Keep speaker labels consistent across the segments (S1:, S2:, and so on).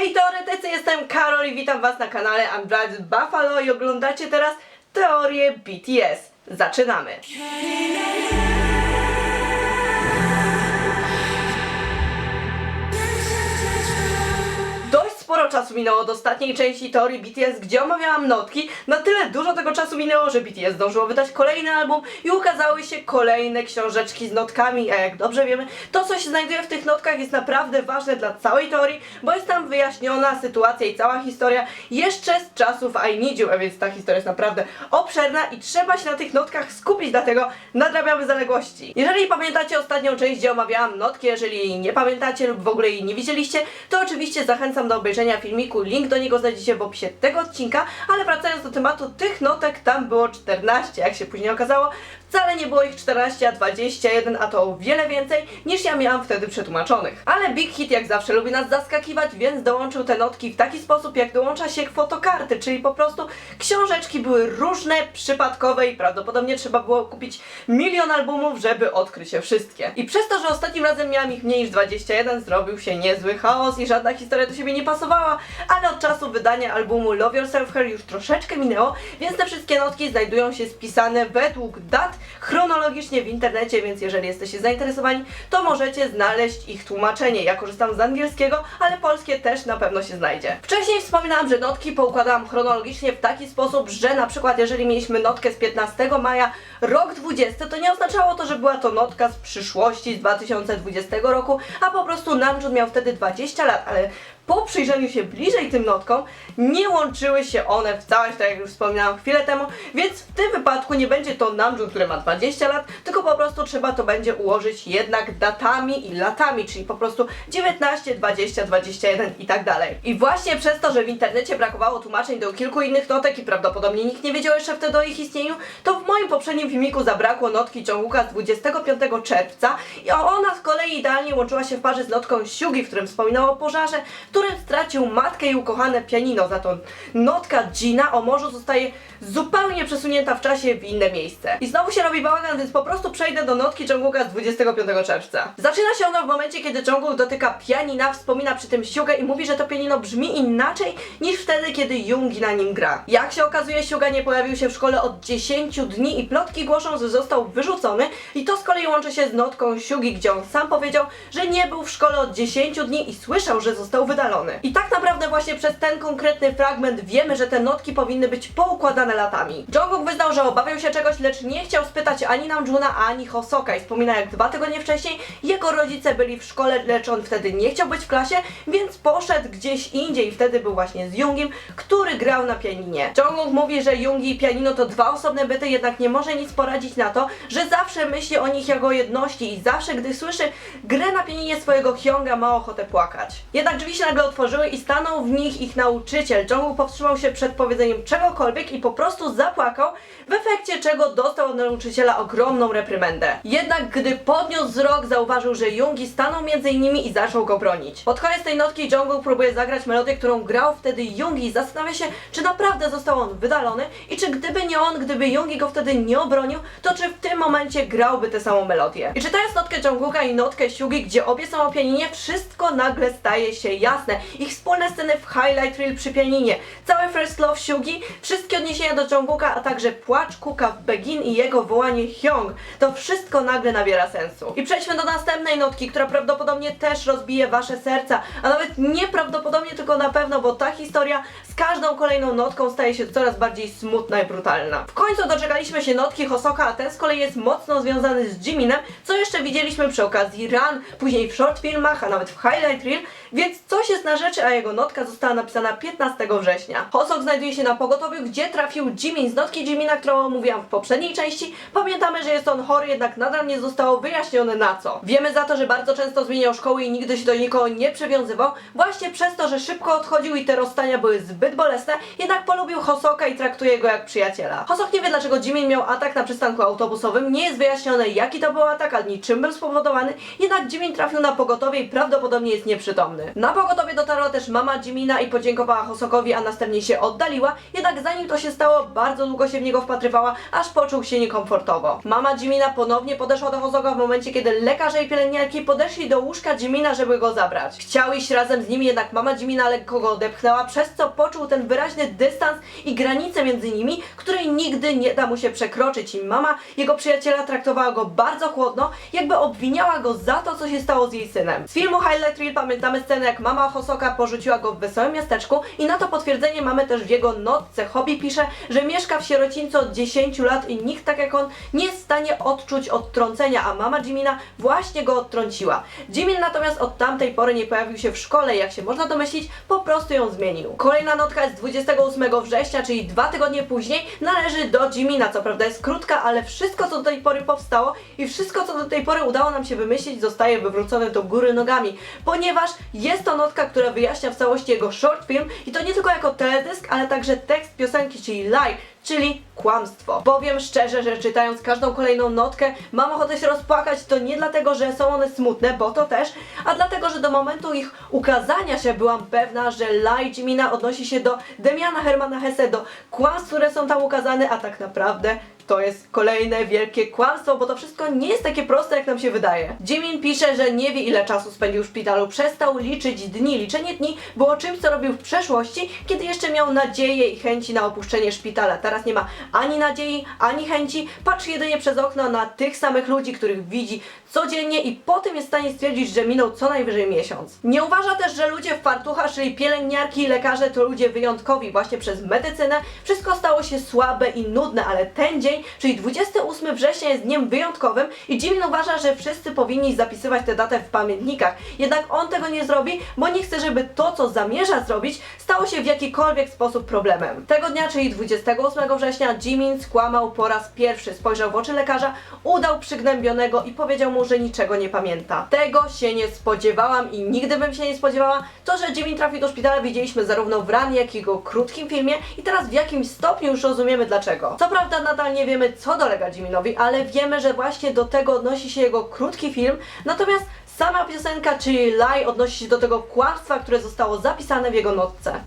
S1: Hej teoretycy, jestem Karol i witam was na kanale Unbridled Buffalo i oglądacie teraz teorię BTS. Zaczynamy! Dość sporo czasu minęło od ostatniej części teorii BTS, gdzie omawiałam notki. Na tyle dużo tego czasu minęło, że BTS zdążyło wydać kolejny album i ukazały się kolejne książeczki z notkami, a jak dobrze wiemy, to co się znajduje w tych notkach jest naprawdę ważne dla całej teorii, bo jest tam wyjaśniona sytuacja i cała historia jeszcze z czasów I Need You, a więc ta historia jest naprawdę obszerna i trzeba się na tych notkach skupić, dlatego nadrabiamy zaległości. Jeżeli pamiętacie ostatnią część, gdzie omawiałam notki, jeżeli jej nie pamiętacie lub w ogóle jej nie widzieliście, to oczywiście zachęcam do obejrzenia filmiku, link do niego znajdziecie w opisie tego odcinka, ale wracając do tematu tych notek, tam było 14, jak się później okazało, wcale nie było ich 14, a 21, a to o wiele więcej niż ja miałam wtedy przetłumaczonych. Ale Big Hit jak zawsze lubi nas zaskakiwać, więc dołączył te notki w taki sposób, jak dołącza się fotokarty, czyli po prostu książeczki były różne, przypadkowe i prawdopodobnie trzeba było kupić milion albumów, żeby odkryć je wszystkie. I przez to, że ostatnim razem miałam ich mniej niż 21, zrobił się niezły chaos i żadna historia do siebie nie pasowała, ale od czasu wydania albumu Love Yourself Her już troszeczkę minęło, więc te wszystkie notki znajdują się spisane według dat, chronologicznie w internecie, więc jeżeli jesteście zainteresowani, to możecie znaleźć ich tłumaczenie. Ja korzystam z angielskiego, ale polskie też na pewno się znajdzie. Wcześniej wspominałam, że notki poukładałam chronologicznie w taki sposób, że na przykład jeżeli mieliśmy notkę z 15 maja, rok 20, to nie oznaczało to, że była to notka z przyszłości, z 2020 roku, a po prostu Namjoon miał wtedy 20 lat, ale po przyjrzeniu się bliżej tym notkom nie łączyły się one w całość, tak jak już wspominałam chwilę temu, więc w tym wypadku nie będzie to Namjoon, który ma 20 lat, tylko po prostu trzeba to będzie ułożyć jednak datami i latami, czyli po prostu 19, 20, 21 i tak dalej. I właśnie przez to, że w internecie brakowało tłumaczeń do kilku innych notek i prawdopodobnie nikt nie wiedział jeszcze wtedy o ich istnieniu, to w moim poprzednim filmiku zabrakło notki Jungkooka z 25 czerwca i ona z kolei idealnie łączyła się w parze z notką Siugi, w którym wspominał o pożarze, w którym stracił matkę i ukochane pianino. Za to notka Jina o morzu zostaje zupełnie przesunięta w czasie w inne miejsce. I znowu się robi bałagan, więc po prostu przejdę do notki Jungkooka z 25 czerwca. Zaczyna się ona w momencie, kiedy Jungkook dotyka pianina, wspomina przy tym Siugę i mówi, że to pianino brzmi inaczej niż wtedy, kiedy Yoongi na nim gra. Jak się okazuje, Siuga nie pojawił się w szkole od 10 dni i plotki głoszą, że został wyrzucony i to z kolei łączy się z notką Siugi, gdzie on sam powiedział, że nie był w szkole od 10 dni i słyszał, że został wydalony. I tak naprawdę właśnie przez ten konkretny fragment wiemy, że te notki powinny być poukładane latami. Jungkook wyznał, że obawiał się czegoś, lecz nie chciał spytać ani Namjoona, ani Hosoka i wspomina, jak 2 tygodnie wcześniej jego rodzice byli w szkole, lecz on wtedy nie chciał być w klasie, więc poszedł gdzieś indziej i wtedy był właśnie z Yoongim, który grał na pianinie. Jungkook mówi, że Yoongi i pianino to 2 osobne byty, jednak nie może nic poradzić na to, że zawsze myśli o nich jako o jedności i zawsze, gdy słyszy grę na pianinie swojego Hyunga, ma ochotę płakać. Jednak drzwi się nagle otworzyły i stanął w nich ich nauczyciel. Jungkook powstrzymał się przed powiedzeniem czegokolwiek i po prostu zapłakał, w efekcie czego dostał od nauczyciela ogromną reprymendę. Jednak gdy podniósł wzrok, zauważył, że Yoongi stanął między innymi i zaczął go bronić. Pod koniec tej notki Jungkook próbuje zagrać melodię, którą grał wtedy Yoongi i zastanawia się, czy naprawdę został on wydalony i czy gdyby nie on, gdyby Yoongi go wtedy nie obronił, to czy w tym momencie grałby tę samą melodię. I czytając notkę Jungkooka i notkę Siugi, gdzie obie są o pianinie, wszystko nagle staje się jasne. Ich wspólne sceny w Highlight Reel przy pianinie, całe First Love Siugi, wszystkie odniesienia do Jungkooka, a także płacz Kuka w Begin i jego wołanie Hyung, to wszystko nagle nabiera sensu. I przejdźmy do następnej notki, która prawdopodobnie też rozbije wasze serca, a nawet nieprawdopodobnie, tylko na pewno, bo ta historia z każdą kolejną notką staje się coraz bardziej smutna i brutalna. W końcu doczekaliśmy się notki Hosoka, a ten z kolei jest mocno związany z Jiminem, co jeszcze widzieliśmy przy okazji Run, później w short filmach, a nawet w Highlight Reel, więc coś jest na rzeczy, a jego notka została napisana 15 września. Hosok znajduje się na pogotowiu, gdzie trafił Jimin. Z notki Jimina, którą omówiłam w poprzedniej części, pamiętamy, że jest on chory, jednak nadal nie zostało wyjaśnione na co. Wiemy za to, że bardzo często zmieniał szkoły i nigdy się do nikogo nie przywiązywał, właśnie przez to, że szybko odchodził i te rozstania były zbyt bolesne, jednak polubił Hosoka i traktuje go jak przyjaciela. Hosok nie wie, dlaczego Jimin miał atak na przystanku autobusowym, nie jest wyjaśnione, jaki to był atak, ani czym był spowodowany, jednak Jimin trafił na pogotowie i prawdopodobnie jest nieprzytomny. Na pogotowiu pogotowie dotarła też mama Jimina i podziękowała Hosokowi, a następnie się oddaliła, jednak zanim to się stało, bardzo długo się w niego wpatrywała, aż poczuł się niekomfortowo. Mama Jimina ponownie podeszła do Hosoka w momencie, kiedy lekarze i pielęgniarki podeszli do łóżka Jimina, żeby go zabrać. Chciał iść razem z nimi, jednak mama Jimina lekko go odepchnęła, przez co poczuł ten wyraźny dystans i granicę między nimi, której nigdy nie da mu się przekroczyć, i mama jego przyjaciela traktowała go bardzo chłodno, jakby obwiniała go za to, co się stało z jej synem. Z filmu Highlight Reel pamiętamy scenę, jak mama Hosoka porzuciła go w wesołym miasteczku, i na to potwierdzenie mamy też w jego notce. Hobby pisze, że mieszka w sierocińcu od 10 lat i nikt tak jak on nie jest w stanie odczuć odtrącenia, a mama Jimina właśnie go odtrąciła. Jimin natomiast od tamtej pory nie pojawił się w szkole i jak się można domyślić, po prostu ją zmienił. Kolejna notka jest 28 września, czyli 2 tygodnie później, należy do Jimina. Co prawda jest krótka, ale wszystko, co do tej pory powstało i wszystko, co do tej pory udało nam się wymyślić, zostaje wywrócone do góry nogami, ponieważ jest to notka, która wyjaśnia w całości jego short film, i to nie tylko jako teledysk, ale także tekst piosenki, czyli Lie, czyli kłamstwo. Powiem szczerze, że czytając każdą kolejną notkę mam ochotę się rozpłakać. To nie dlatego, że są one smutne, bo to też, a dlatego, że do momentu ich ukazania się byłam pewna, że Lie Jimina odnosi się do Demiana Hermana Hesse, do kłamstw, które są tam ukazane, a tak naprawdę to jest kolejne wielkie kłamstwo, bo to wszystko nie jest takie proste, jak nam się wydaje. Jimin pisze, że nie wie, ile czasu spędził w szpitalu, przestał liczyć dni. Liczenie dni było czymś, co robił w przeszłości, kiedy jeszcze miał nadzieję i chęci na opuszczenie szpitala. Teraz nie ma ani nadziei, ani chęci, patrzy jedynie przez okno na tych samych ludzi, których widzi codziennie, i po tym jest w stanie stwierdzić, że minął co najwyżej miesiąc. Nie uważa też, że ludzie w fartuchach, czyli pielęgniarki i lekarze, to ludzie wyjątkowi. Właśnie przez medycynę wszystko stało się słabe i nudne, ale ten dzień, czyli 28 września, jest dniem wyjątkowym i Jimin uważa, że wszyscy powinni zapisywać tę datę w pamiętnikach. Jednak on tego nie zrobi, bo nie chce, żeby to, co zamierza zrobić, stało się w jakikolwiek sposób problemem. Tego dnia, czyli 28 września, Jimin skłamał po raz pierwszy. Spojrzał w oczy lekarza, udał przygnębionego i powiedział mu, że niczego nie pamięta. Tego się nie spodziewałam i nigdy bym się nie spodziewała. To, że Jimin trafił do szpitala, widzieliśmy zarówno w Run, jak i jego krótkim filmie, i teraz w jakimś stopniu już rozumiemy dlaczego. Co prawda nadal nie wiemy, co dolega Jiminowi, ale wiemy, że właśnie do tego odnosi się jego krótki film, natomiast sama piosenka, czyli Lie, odnosi się do tego kłamstwa, które zostało zapisane w jego notce.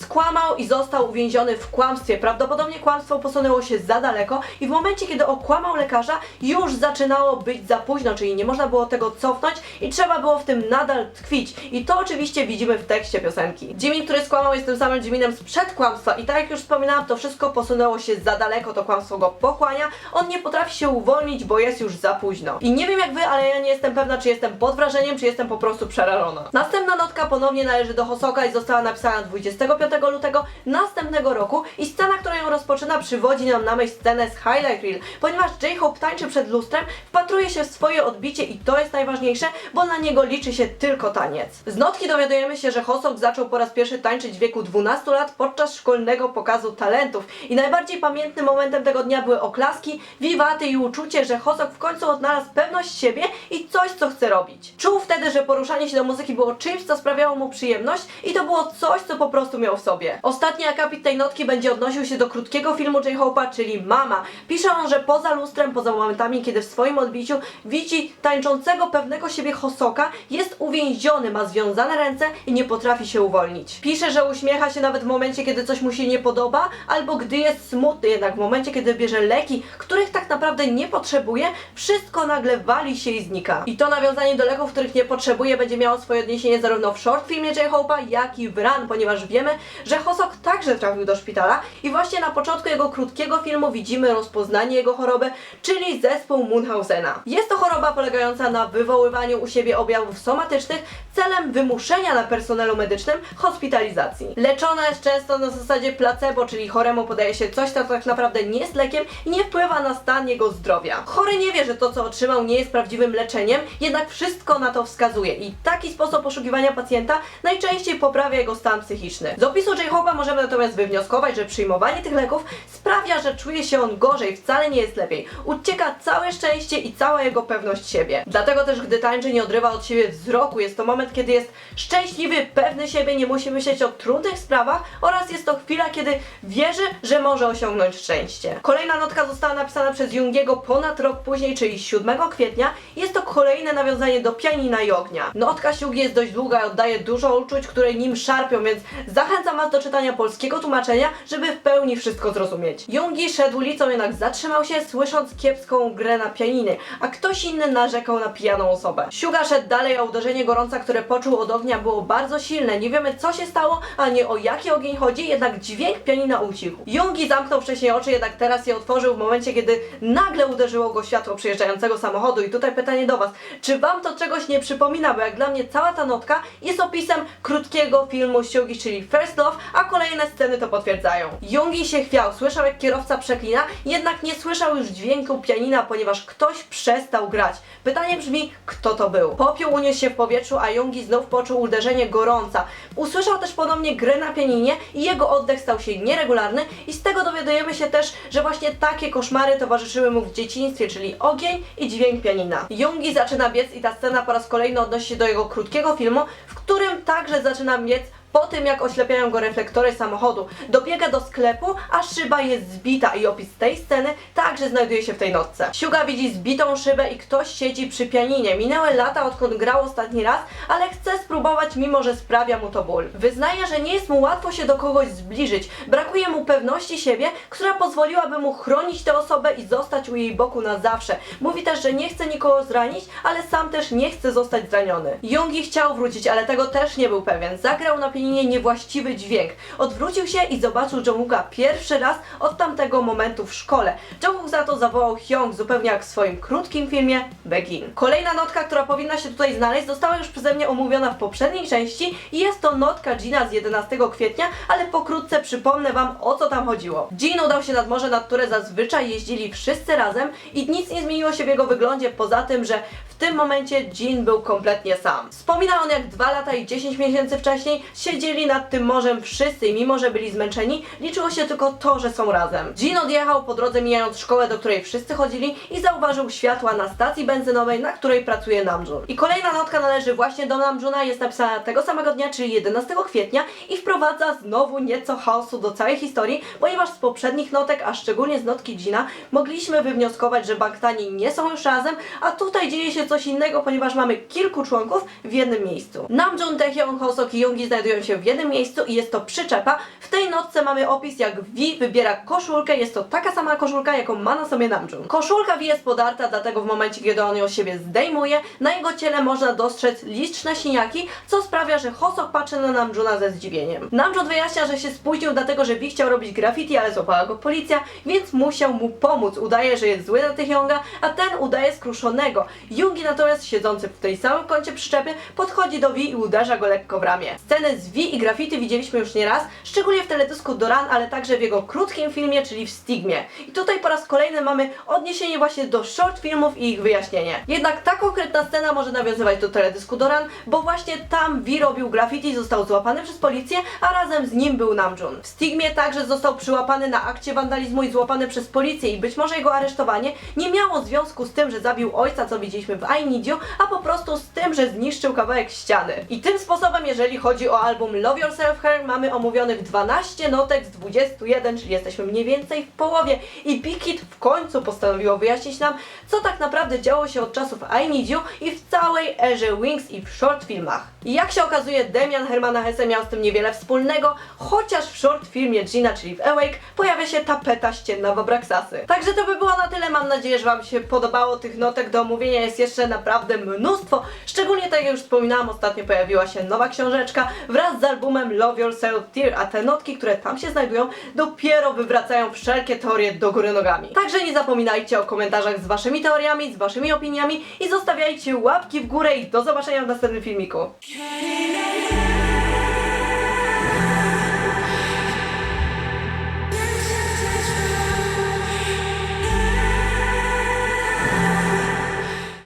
S1: Skłamał i został uwięziony w kłamstwie. Prawdopodobnie kłamstwo posunęło się za daleko i w momencie, kiedy okłamał lekarza, już zaczynało być za późno, czyli nie można było tego cofnąć i trzeba było w tym nadal tkwić. I to oczywiście widzimy w tekście piosenki. Jimin, który skłamał, jest tym samym Jiminem sprzed kłamstwa i tak jak już wspominałam, to wszystko posunęło się za daleko, to kłamstwo go pochłania, on nie potrafi się uwolnić, bo jest już za późno. I nie wiem jak wy, ale ja nie jestem pewna, czy jestem pod wrażeniem, czy jestem po prostu przerażona. Następna notka ponownie należy do Hosoka i została napisana 25 lutego następnego roku i scena, która ją rozpoczyna, przywodzi nam na myśl scenę z Highlight Reel, ponieważ J-Hope tańczy przed lustrem, wpatruje się w swoje odbicie i to jest najważniejsze, bo na niego liczy się tylko taniec. Z notki dowiadujemy się, że Hosok zaczął po raz pierwszy tańczyć w wieku 12 lat podczas szkolnego pokazu talentów i najbardziej pamiętnym momentem tego dnia były oklaski, wiwaty i uczucie, że Hosok w końcu odnalazł pewność siebie i coś, co chce robić. Czuł wtedy, że poruszanie się do muzyki było czymś, co sprawiało mu przyjemność i to było coś, co po prostu miał w sobie. Ostatni akapit tej notki będzie odnosił się do krótkiego filmu J-Hope'a, czyli Mama. Pisze on, że poza lustrem, poza momentami, kiedy w swoim odbiciu widzi tańczącego pewnego siebie Hosoka, jest uwięziony, ma związane ręce i nie potrafi się uwolnić. Pisze, że uśmiecha się nawet w momencie, kiedy coś mu się nie podoba, albo gdy jest smutny, jednak w momencie, kiedy bierze leki, których tak naprawdę nie potrzebuje, wszystko nagle wali się i znika. I to nawiązanie do leków, których nie potrzebuje, będzie miało swoje odniesienie zarówno w short filmie J-Hope'a, jak i w Run, ponieważ wiemy, że Hosok także trafił do szpitala i właśnie na początku jego krótkiego filmu widzimy rozpoznanie jego choroby, czyli zespół Munchausena. Jest to choroba polegająca na wywoływaniu u siebie objawów somatycznych celem wymuszenia na personelu medycznym hospitalizacji. Leczona jest często na zasadzie placebo, czyli choremu podaje się coś, co tak naprawdę nie jest lekiem i nie wpływa na stan jego zdrowia. Chory nie wie, że to, co otrzymał, nie jest prawdziwym leczeniem, jednak wszystko na to wskazuje i taki sposób poszukiwania pacjenta najczęściej poprawia jego stan psychiczny. Z opisu opisu J-Hope'a możemy natomiast wywnioskować, że przyjmowanie tych leków sprawia, że czuje się on gorzej, wcale nie jest lepiej. Ucieka całe szczęście i cała jego pewność siebie. Dlatego też, gdy tańczy, nie odrywa od siebie wzroku. Jest to moment, kiedy jest szczęśliwy, pewny siebie, nie musi myśleć o trudnych sprawach oraz jest to chwila, kiedy wierzy, że może osiągnąć szczęście. Kolejna notka została napisana przez Jungiego ponad rok później, czyli 7 kwietnia. Jest to kolejne nawiązanie do pianina i ognia. Notka Siugi jest dość długa i oddaje dużo uczuć, które nim szarpią, więc zachęcam Was do czytania polskiego tłumaczenia, żeby w pełni wszystko zrozumieć. Jungi szedł ulicą, jednak zatrzymał się, słysząc kiepską grę na pianinie, a ktoś inny narzekał na pijaną osobę. Siuga szedł dalej, a uderzenie gorąca, które poczuł od ognia, było bardzo silne. Nie wiemy, co się stało, ani o jaki ogień chodzi, jednak dźwięk pianina ucichł. Jungi zamknął wcześniej oczy, jednak teraz je otworzył w momencie, kiedy nagle uderzyło go światło przyjeżdżającego samochodu. I tutaj pytanie do Was, czy Wam to czegoś nie przypomina? Bo jak dla mnie cała ta notka jest opisem krótkiego filmu Siugi, czyli First Love, a kolejne sceny to potwierdzają. Jungi się chwiał, słyszał jak kierowca przeklina, jednak nie słyszał już dźwięku pianina, ponieważ ktoś przestał grać. Pytanie brzmi, kto to był? Popiół uniósł się w powietrzu, a Jungi znów poczuł uderzenie gorąca. Usłyszał też ponownie grę na pianinie i jego oddech stał się nieregularny i z tego dowiadujemy się też, że właśnie takie koszmary towarzyszyły mu w dzieciństwie, czyli ogień i dźwięk pianina. Jungi zaczyna biec i ta scena po raz kolejny odnosi się do jego krótkiego filmu, w którym także zaczyna biec po tym, jak oślepiają go reflektory samochodu. Dobiega do sklepu, a szyba jest zbita i opis tej sceny także znajduje się w tej notce. Siuga widzi zbitą szybę i ktoś siedzi przy pianinie. Minęły lata, odkąd grał ostatni raz, ale chce spróbować, mimo że sprawia mu to ból. Wyznaje, że nie jest mu łatwo się do kogoś zbliżyć. Brakuje mu pewności siebie, która pozwoliłaby mu chronić tę osobę i zostać u jej boku na zawsze. Mówi też, że nie chce nikogo zranić, ale sam też nie chce zostać zraniony. Jungi chciał wrócić, ale tego też nie był pewien. Zagrał na pianinie niewłaściwy dźwięk. Odwrócił się i zobaczył Jongooka pierwszy raz od tamtego momentu w szkole. Jongkook za to zawołał Hyung, zupełnie jak w swoim krótkim filmie Begin. Kolejna notka, która powinna się tutaj znaleźć, została już przeze mnie omówiona w poprzedniej części i jest to notka Jina z 11 kwietnia, ale pokrótce przypomnę Wam, o co tam chodziło. Jin udał się nad morze, nad które zazwyczaj jeździli wszyscy razem i nic nie zmieniło się w jego wyglądzie, poza tym, że w tym momencie Jin był kompletnie sam. Wspomina on, jak 2 lata i 10 miesięcy wcześniej siedzieli nad tym morzem wszyscy i mimo, że byli zmęczeni, liczyło się tylko to, że są razem. Jin odjechał po drodze, mijając szkołę, do której wszyscy chodzili i zauważył światła na stacji benzynowej, na której pracuje Namjoon. I kolejna notka należy właśnie do Namjoona, jest napisana tego samego dnia, czyli 11 kwietnia i wprowadza znowu nieco chaosu do całej historii, ponieważ z poprzednich notek, a szczególnie z notki Jina, mogliśmy wywnioskować, że Bangtani nie są już razem, a tutaj dzieje się coś innego, ponieważ mamy kilku członków w jednym miejscu. Namjoon, Taehyung, Hoseok i Yoongi znajdują się w jednym miejscu i jest to przyczepa. W tej notce mamy opis, jak V wybiera koszulkę, jest to taka sama koszulka, jaką ma na sobie Namjoon. Koszulka V jest podarta, dlatego w momencie, kiedy on ją z siebie zdejmuje, na jego ciele można dostrzec liczne siniaki, co sprawia, że Hoseok patrzy na Namjoona ze zdziwieniem. Namjoon wyjaśnia, że się spóźnił, dlatego że V chciał robić graffiti, ale złapała go policja, więc musiał mu pomóc. Udaje, że jest zły na Taehyunga, a ten udaje skruszonego. Yoongi natomiast, siedzący w tej samym kącie przyczepy, podchodzi do V i uderza go lekko w ramię. Sceny z V i graffiti widzieliśmy już nieraz, szczególnie w teledysku Doran, ale także w jego krótkim filmie, czyli w Stigmie. I tutaj po raz kolejny mamy odniesienie właśnie do short filmów i ich wyjaśnienie. Jednak ta konkretna scena może nawiązywać do teledysku Doran, bo właśnie tam V robił graffiti, został złapany przez policję, a razem z nim był Namjoon. W Stigmie także został przyłapany na akcie wandalizmu i złapany przez policję i być może jego aresztowanie nie miało związku z tym, że zabił ojca, co widzieliśmy w I Need You, a po prostu z tym, że zniszczył kawałek ściany. I tym sposobem, jeżeli chodzi o album Love Yourself Her, mamy omówionych 12 notek z 21, czyli jesteśmy mniej więcej w połowie i Big Hit w końcu postanowiło wyjaśnić nam, co tak naprawdę działo się od czasów I Need You i w całej erze Wings i w short filmach. I jak się okazuje, Demian Hermana Hesse miał z tym niewiele wspólnego, chociaż w short filmie Gina, czyli w Awake, pojawia się tapeta ścienna w Abraxasy. Także to by było na tyle, mam nadzieję, że Wam się podobało. Tych notek do omówienia jest jeszcze naprawdę mnóstwo, szczególnie tak jak już wspominałam, ostatnio pojawiła się nowa książeczka wraz z albumem Love Yourself Tear, a te notki, które tam się znajdują, dopiero wywracają wszelkie teorie do góry nogami. Także nie zapominajcie o komentarzach z Waszymi teoriami, z Waszymi opiniami i zostawiajcie łapki w górę i do zobaczenia w następnym filmiku.